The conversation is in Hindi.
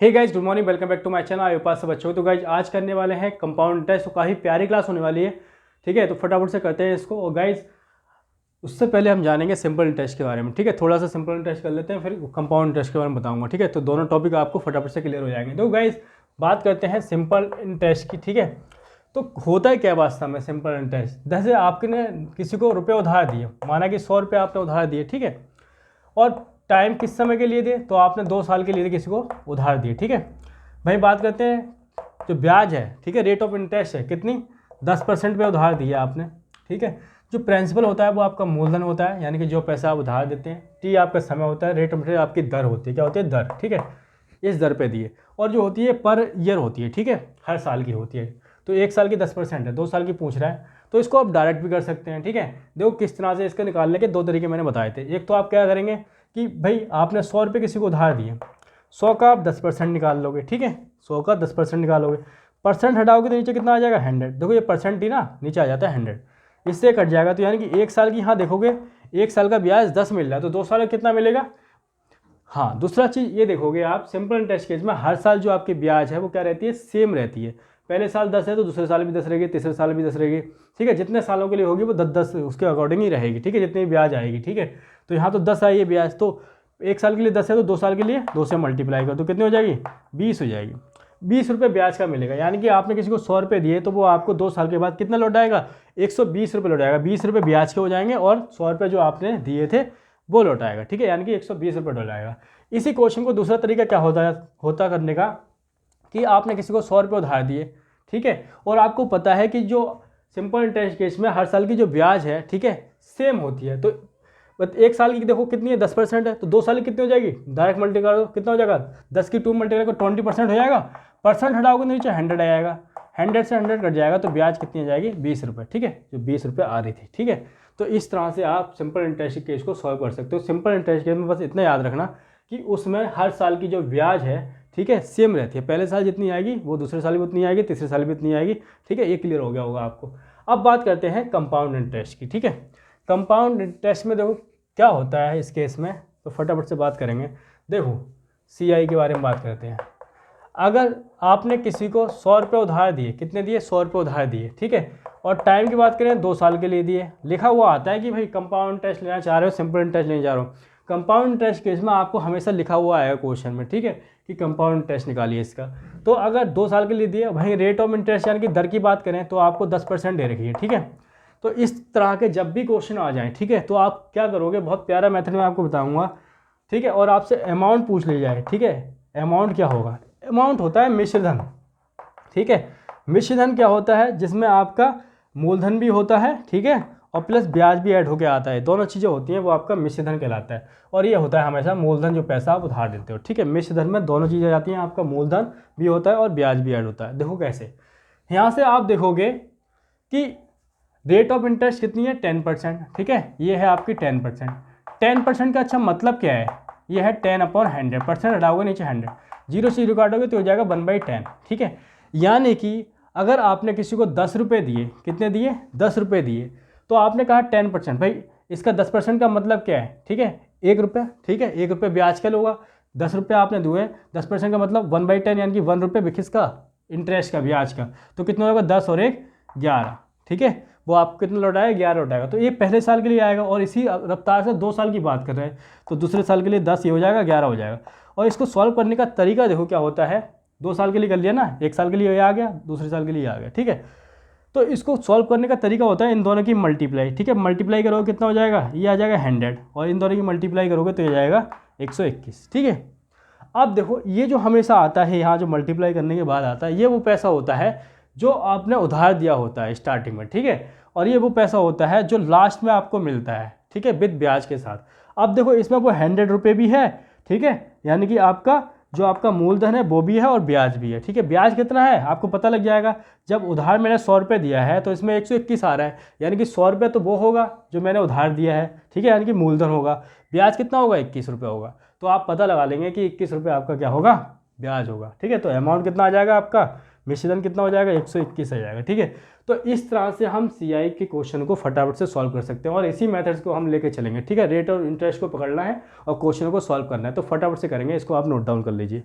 Hey guys, good morning, welcome back to my channel. आए पास से बच्चों, तो गाइज आज करने वाले हैं कंपाउंड टेस्ट। तो काफ़ी प्यारी क्लास होने वाली है, ठीक है। तो फटाफट से करते हैं इसको। और गाइज उससे पहले हम जानेंगे सिंपल टेस्ट के बारे में, ठीक है। थोड़ा सा सिंपल टेस्ट कर लेते हैं, फिर कंपाउंड टेस्ट के बारे में बताऊंगा, ठीक है। तो दोनों टॉपिक आपको फटाफट से क्लियर हो जाएंगे। तो गाइज बात करते हैं सिंपल टेस्ट की, ठीक है। तो होता है क्या वास्तव में सिंपल टेस्ट? जैसे आपने किसी को रुपये उधार दिए, माना कि 100 रुपये आपने उधार दिए, ठीक है। और टाइम किस समय के लिए दिए? तो आपने 2 साल के लिए किसी को उधार दिए, ठीक है भाई। बात करते हैं जो ब्याज है, ठीक है, रेट ऑफ इंटरेस्ट है कितनी? 10% पे उधार दिया आपने, ठीक है। जो प्रिंसिपल होता है वो आपका मूलधन होता है, यानी कि जो पैसा आप उधार देते हैं। टी आपका समय होता है, रेट ऑफ इंटरेस्ट आपकी दर होती है। क्या होती है? दर, ठीक है। इस दर पे दिए। और जो होती है पर ईयर होती है, ठीक है, हर साल की होती है। तो 1 साल की 10% है, 2 साल की पूछ रहा है, तो इसको आप डायरेक्ट भी कर सकते हैं, ठीक है। देखो किस तरह से इसका निकालने के 2 तरीके मैंने बताए थे। एक तो आप क्या करेंगे कि भाई आपने 100 रुपये किसी को उधार दिए, 100 का आप 10% निकाल लोगे, ठीक है। 100 का 10% निकालोगे, परसेंट हटाओगे तो नीचे कितना आ जाएगा? 100। देखो ये परसेंट ही ना, नीचे आ जाता है 100, इससे कट जाएगा। तो यानी कि 1 साल की, यहाँ देखोगे 1 साल का ब्याज 10 मिल रहा है, तो 2 साल का कितना मिलेगा? हाँ, दूसरा चीज़ ये देखोगे आप सिंपल इंटरेस्ट केस में हर साल जो आपकी ब्याज है वो क्या रहती है? सेम रहती है। पहले साल 10 है तो दूसरे साल भी 10 रहेगी, तीसरे साल भी 10 रहेगी, ठीक है। जितने सालों के लिए होगी वो 10-10 उसके अकॉर्डिंग ही रहेगी, ठीक है, जितनी ब्याज आएगी, ठीक है। तो यहाँ तो 10 आई है ब्याज, तो 1 साल के लिए 10 है तो 2 साल के लिए 2 से मल्टीप्लाई करो तो कितनी हो जाएगी? 20 हो जाएगी। 20 रुपये ब्याज का मिलेगा। यानी कि आपने किसी को 100 रुपये दिए तो वो आपको 2 साल के बाद कितना लौटाएगा? 120 रुपये लौटाएगा। 20 रुपये ब्याज के हो जाएंगे और 100 रुपये जो आपने दिए थे वो लौटाएगा, ठीक है। यानी कि 120 रुपये लौटाएगा। इसी क्वेश्चन को दूसरा तरीका क्या होता करने का कि आपने किसी को 100 रुपये उधार दिए, ठीक है। और आपको पता है कि जो सिंपल इंटरेस्ट केस में हर साल की जो ब्याज है, ठीक है, सेम होती है। तो 1 साल की देखो कितनी है? 10% है, तो 2 साल की कितनी हो जाएगी? डायरेक्ट मल्टीप्लाई करो, कितना हो जाएगा? 10 की 2 मल्टीप्लाई करो 20% हो जाएगा। परसेंट हटाओगे तो नीचे 100 आएगा, 100 से 100 कट जाएगा, तो ब्याज कितनी आ जाएगी? 20 रुपये, ठीक है। जो 20 रुपये आ रही थी, ठीक है। तो इस तरह से आप सिंपल इंटरेस्ट केस को सॉल्व कर सकते हो। सिंपल इंटरेस्ट केस में बस इतना याद रखना कि उसमें हर साल की जो ब्याज है, ठीक है, सेम रहती है। पहले साल जितनी आएगी वो दूसरे साल भी उतनी आएगी, तीसरे साल भी उतनी आएगी, ठीक है। ये क्लियर हो गया होगा आपको। अब बात करते हैं कंपाउंड इंटरेस्ट की, ठीक है। कंपाउंड इंटरेस्ट में देखो क्या होता है इस केस में, तो फटाफट से बात करेंगे। देखो CI के बारे में बात करते हैं। अगर आपने किसी को 100 रुपये उधार दिए, कितने दिए? 100 रुपये उधार दिए, ठीक है। और टाइम की बात करें 2 साल के लिए दिए, लिखा हुआ आता है कि भाई कंपाउंड इंटरेस्ट लेना चाह रहे हो, सिंपल इंटरेस्ट लेना चाह रहे हो। कंपाउंड इंटरेस्ट केस में आपको हमेशा लिखा हुआ आएगा क्वेश्चन में, ठीक है, कि कंपाउंड इंटरेस्ट निकालिए इसका। तो अगर 2 साल के लिए दिए, वहीं रेट ऑफ इंटरेस्ट यानी कि दर की बात करें तो आपको 10% दे रखी है, ठीक है। तो इस तरह के जब भी क्वेश्चन आ जाएँ, ठीक है, तो आप क्या करोगे? बहुत प्यारा मेथड में आपको बताऊँगा, ठीक है। और आपसे अमाउंट पूछ ली जाए, ठीक है। अमाउंट क्या होगा? अमाउंट होता है मिश्रधन, ठीक है। मिश्रधन क्या होता है? जिसमें आपका मूलधन भी होता है, ठीक है, और प्लस ब्याज भी ऐड होकर आता है। दोनों चीज़ें होती हैं, वो आपका मिश्रधन कहलाता है। और ये होता है हमेशा मूलधन, जो पैसा आप उधार देते हो, ठीक है। मिश्रधन में दोनों चीज़ें जाती हैं, आपका मूलधन भी होता है और ब्याज भी ऐड होता है। देखो कैसे, यहाँ से आप देखोगे कि रेट ऑफ इंटरेस्ट कितनी है? 10%, ठीक है। ये है आपकी 10%। 10% का अच्छा मतलब क्या है? ये है 10/100, परसेंट हटाओगे नीचे 100, 0 से 0 काटोगे तो हो जाएगा 1/10, ठीक है। यानी कि अगर आपने किसी को 10 रुपये दिए, कितने दिए? 10 रुपये दिए, तो आपने कहा 10%, भाई इसका 10% का मतलब क्या है? ठीक है, 1 रुपये, ठीक है। 1 रुपये ब्याज का होगा, 10 रुपये आपने दिए, 10% का मतलब 1/10, यानी कि 1 रुपये बिकिस का इंटरेस्ट का, ब्याज का। तो कितना होगा? 10 और 1 11, ठीक है। वो आपको कितना लौटाएगा? 11 लौटाएगा। तो ये पहले साल के लिए आएगा, और इसी रफ्तार से 2 साल की बात कर रहे हैं, तो दूसरे साल के लिए 10 ये हो जाएगा, 11 हो जाएगा। और इसको सॉल्व करने का तरीका देखो क्या होता है। 2 साल के लिए कर लिया ना, 1 साल के लिए ये आ गया, दूसरे साल के लिए आ गया, ठीक है। तो इसको सॉल्व करने का तरीका होता है इन दोनों की मल्टीप्लाई, ठीक है। मल्टीप्लाई करोगे कितना हो जाएगा? ये आ जाएगा 100, और इन दोनों की मल्टीप्लाई करोगे तो ये जाएगा 121, ठीक है। अब देखो ये जो हमेशा आता है यहाँ, जो मल्टीप्लाई करने के बाद आता है, ये वो पैसा होता है जो आपने उधार दिया होता है स्टार्टिंग में, ठीक है। और ये वो पैसा होता है जो लास्ट में आपको मिलता है, ठीक है, विद ब्याज के साथ। अब देखो इसमें वो 100 रुपये भी है, ठीक है, यानी कि आपका जो आपका मूलधन है वो भी है और ब्याज भी है, ठीक है। ब्याज कितना है आपको पता लग जाएगा। जब उधार मैंने 100 रुपये दिया है तो इसमें 121 आ रहा है, यानी कि 100 रुपये तो वो होगा जो मैंने उधार दिया है, ठीक है, यानी कि मूलधन होगा। ब्याज कितना होगा? 21 रुपये होगा। तो आप पता लगा लेंगे कि 21 रुपये आपका क्या होगा? ब्याज होगा, ठीक है। तो अमाउंट कितना आ जाएगा आपका? मिश्रधन कितना हो जाएगा? 121 आ जाएगा, ठीक है। तो इस तरह से हम CI के क्वेश्चन को फटाफट से सॉल्व कर सकते हैं, और इसी मेथड्स को हम लेके चलेंगे, ठीक है। रेट और इंटरेस्ट को पकड़ना है और क्वेश्चन को सॉल्व करना है, तो फटाफट से करेंगे। इसको आप नोट डाउन कर लीजिए।